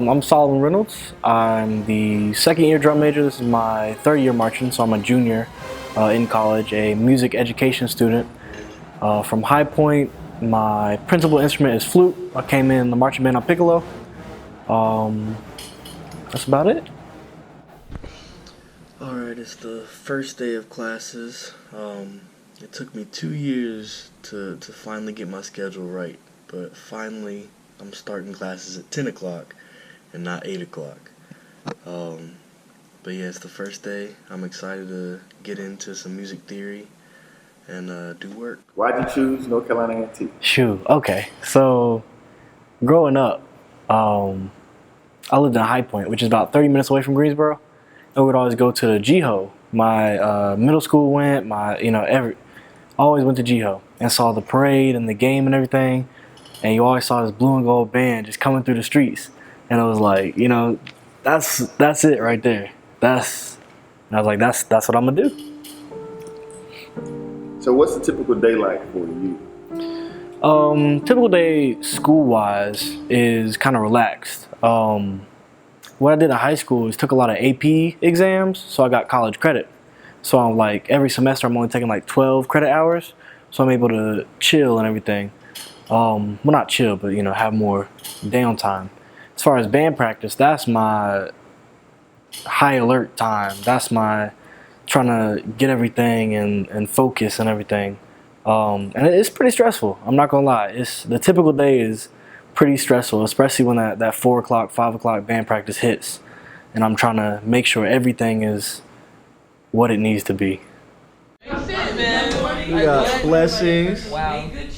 I'm Solomon Reynolds. I'm the second year drum major. This is my third year marching, so I'm a junior in college, a music education student. From High Point, my principal instrument is flute. I came in the marching band on piccolo. That's about it. Alright, it's the first day of classes. It took me 2 years to finally get my schedule right, but finally I'm starting classes at 10 o'clock and not 8 o'clock. But yeah, it's the first day. I'm excited to get into some music theory and do work. Why'd you choose North Carolina A&T? Shoot, okay. So, growing up, I lived in High Point, which is about 30 minutes away from Greensboro. I would always go to the GHO. My middle school went, always went to GHO and saw the parade and the game and everything. And you always saw this blue and gold band just coming through the streets. And I was like, that's it right there. And I was like, that's what I'm gonna do. So what's a typical day like for you? Typical day school-wise is kind of relaxed. What I did in high school is took a lot of AP exams, so I got college credit. So I'm like, every semester I'm only taking like 12 credit hours, so I'm able to chill and everything. Well, not chill, but have more downtime. As far as band practice, that's my high alert time. That's my trying to get everything and focus and everything. And it's pretty stressful. I'm not gonna lie. The typical day is pretty stressful, especially when that 4 o'clock, 5 o'clock band practice hits, and I'm trying to make sure everything is what it needs to be. We got Blessings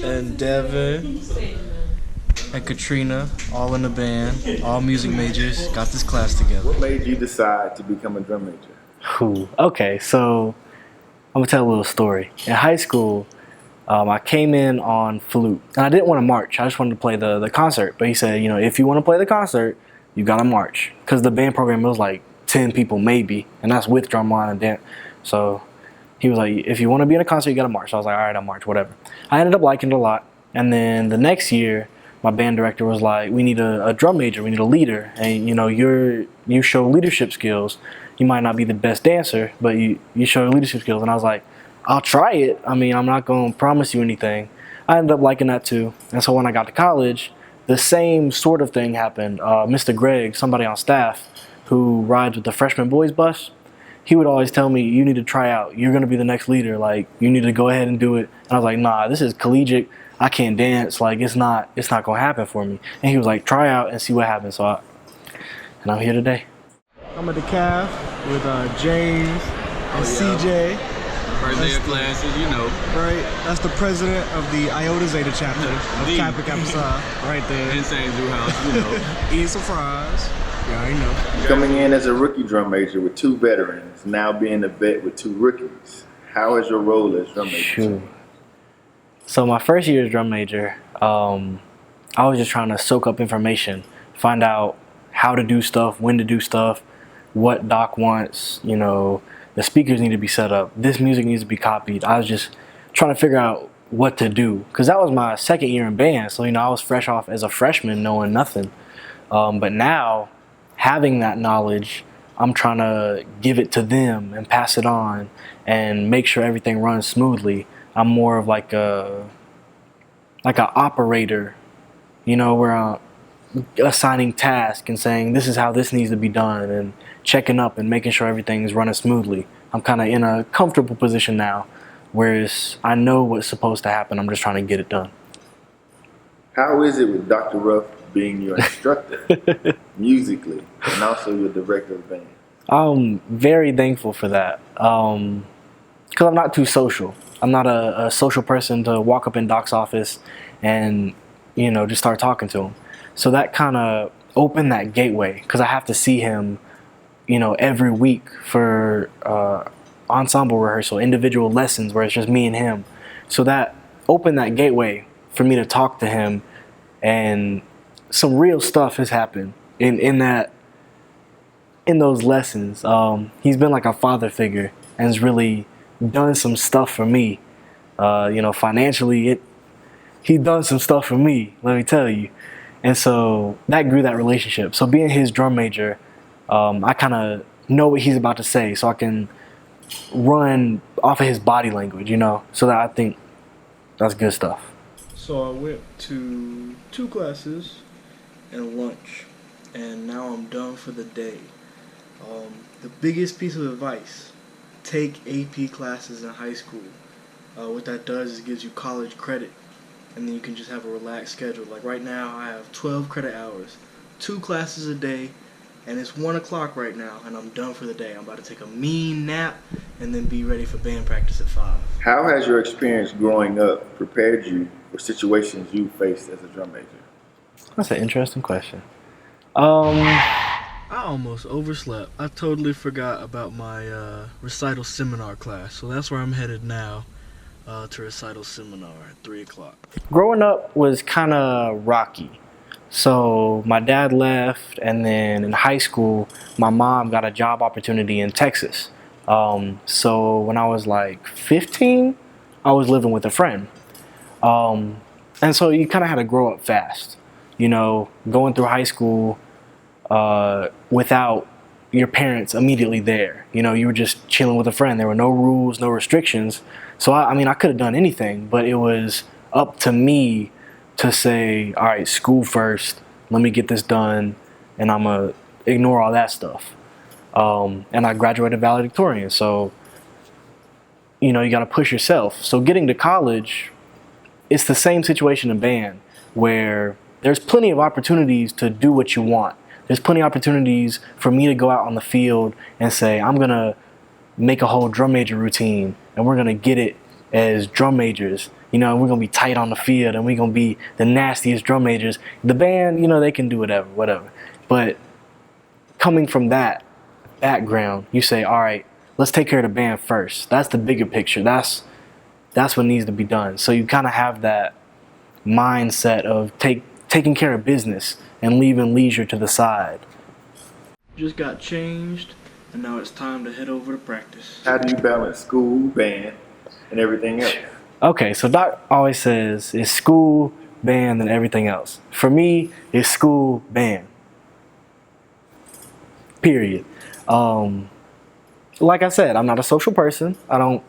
and Devin and Katrina, all in the band, all music majors, got this class together. What made you decide to become a drum major? Okay, so I'm gonna tell a little story. In high school, I came in on flute, and I didn't want to march. I just wanted to play the concert. But he said, if you want to play the concert, you gotta march, because the band program was like 10 people maybe, and that's with drumline and dance. So he was like, if you want to be in a concert, you gotta march. So I was like, all right, I'll march, whatever. I ended up liking it a lot. And then the next year, my band director was like, we need a drum major, we need a leader. And you show leadership skills. You might not be the best dancer, but you show leadership skills. And I was like, I'll try it. I mean, I'm not gonna promise you anything. I ended up liking that too. And so when I got to college, the same sort of thing happened. Mr. Greg, somebody on staff who rides with the freshman boys bus, he would always tell me, you need to try out. You're gonna be the next leader. Like, you need to go ahead and do it. And I was like, nah, this is collegiate. I can't dance. Like, it's not gonna happen for me. And he was like, try out and see what happens. And I'm here today. I'm at the CAF with James and CJ. First day of classes, Right, that's the president of the Iota Zeta chapter of Kappa Kappa Psi, right there. Insane Zoo House, Eating some fries. Yeah, I know. Coming in as a rookie drum major with 2 veterans, now being a vet with 2 rookies. How is your role as drum major? Sure. So my first year as drum major, I was just trying to soak up information, find out how to do stuff, when to do stuff, what Doc wants, the speakers need to be set up, this music needs to be copied. I was just trying to figure out what to do, because that was my second year in band. So, I was fresh off as a freshman knowing nothing. But now, having that knowledge, I'm trying to give it to them and pass it on and make sure everything runs smoothly. I'm more of like an operator, where I'm assigning tasks and saying this is how this needs to be done and checking up and making sure everything is running smoothly. I'm kind of in a comfortable position now, whereas I know what's supposed to happen. I'm just trying to get it done. How is it with Dr. Ruff being your instructor musically and also your director of band? I'm very thankful for that, because I'm not too social. I'm not a social person to walk up in Doc's office and just start talking to him. So that kind of opened that gateway, because I have to see him every week for ensemble rehearsal, individual lessons where it's just me and him. So that opened that gateway for me to talk to him, and some real stuff has happened in those lessons. He's been like a father figure and has really done some stuff for me. Financially, he done some stuff for me, let me tell you. And so that grew that relationship. So being his drum major, I kind of know what he's about to say, so I can run off of his body language, you know. So that I think that's good stuff. So I went to 2 classes and lunch, and now I'm done for the day. The biggest piece of advice: take AP classes in high school. What that does is gives you college credit, and then you can just have a relaxed schedule. Like right now, I have 12 credit hours, 2 classes a day, and it's 1 o'clock right now, and I'm done for the day. I'm about to take a mean nap and then be ready for band practice at 5. How has your experience growing up prepared you for situations you faced as a drum major? That's an interesting question. I almost overslept. I totally forgot about my recital seminar class, so that's where I'm headed now, to recital seminar at 3 o'clock. Growing up was kind of rocky. So my dad left, and then in high school, my mom got a job opportunity in Texas. So when I was like 15, I was living with a friend. And so you kind of had to grow up fast, you know, going through high school without your parents immediately there. You know, you were just chilling with a friend. There were no rules, no restrictions. So I mean, I could have done anything, but it was up to me to say, all right, school first, let me get this done, and I'm going to ignore all that stuff. And I graduated valedictorian, so, you know, you got to push yourself. So getting to college, it's the same situation in band, where there's plenty of opportunities to do what you want. There's plenty of opportunities for me to go out on the field and say, I'm going to make a whole drum major routine, and we're going to get it as drum majors. You know, we're going to be tight on the field, and we're going to be the nastiest drum majors. The band, you know, they can do whatever. But coming from that background, you say, all right, let's take care of the band first. That's the bigger picture. That's what needs to be done. So you kind of have that mindset of taking care of business and leaving leisure to the side. Just got changed, and now it's time to head over to practice. How do you balance school, band, and everything else? Okay, so Doc always says it's school, band, and everything else. For me, it's school, band. Period. Like I said, I'm not a social person. I don't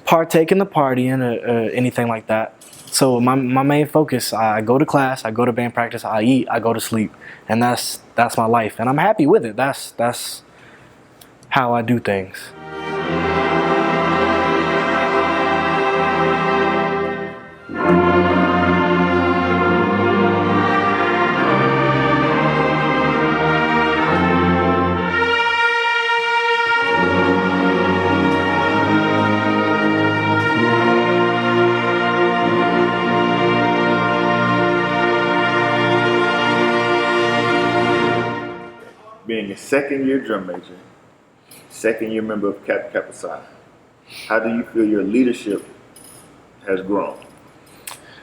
partake in the partying or anything like that. So my main focus, I go to class, I go to band practice, I eat, I go to sleep, and that's my life, and I'm happy with it. That's how I do things. Being a second-year drum major, second-year member of Kappa Kappa Psi, how do you feel your leadership has grown?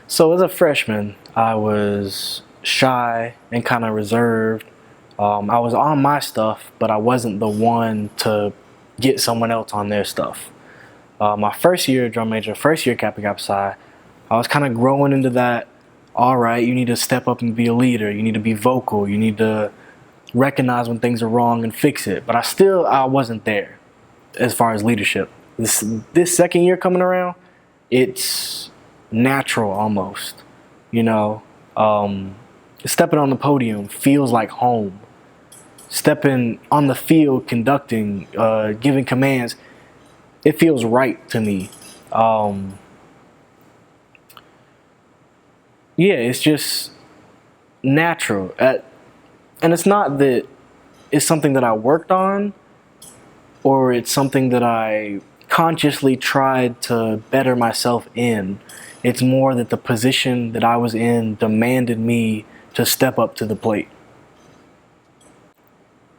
So as a freshman, I was shy and kind of reserved. I was on my stuff, but I wasn't the one to get someone else on their stuff. My first year drum major, first year Kappa Kappa Psi, I was kind of growing into that, all right, you need to step up and be a leader. You need to be vocal. You need to recognize when things are wrong and fix it. But I wasn't there as far as leadership. This second year coming around, it's natural almost, you know. Stepping on the podium feels like home. Stepping on the field, conducting, giving commands, it feels right to me. Yeah, it's just natural. And it's not that it's something that I worked on, or it's something that I consciously tried to better myself in. It's more that the position that I was in demanded me to step up to the plate.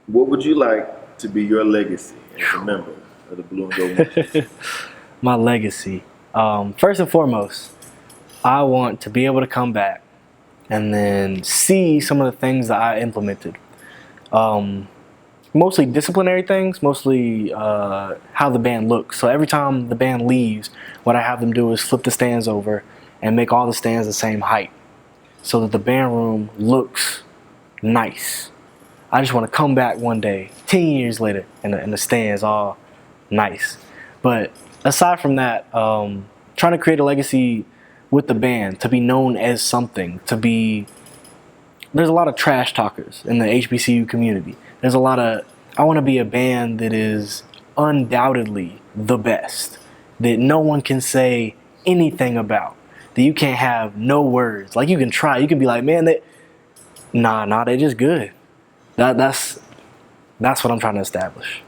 What would you like to be your legacy as a member of the Blue and Gold Nation? My legacy. First and foremost, I want to be able to come back and then see some of the things that I implemented. Mostly disciplinary things, mostly how the band looks. So every time the band leaves, what I have them do is flip the stands over and make all the stands the same height. so that the band room looks nice. I just want to come back one day, 10 years later, and the stands all nice. But aside from that, trying to create a legacy with the band, to be known as something, there's a lot of trash talkers in the HBCU community. There's a lot of, I want to be a band that is undoubtedly the best, that no one can say anything about, that you can't have no words. Like, you can try, you can be like, man, nah, they're just good. That's what I'm trying to establish.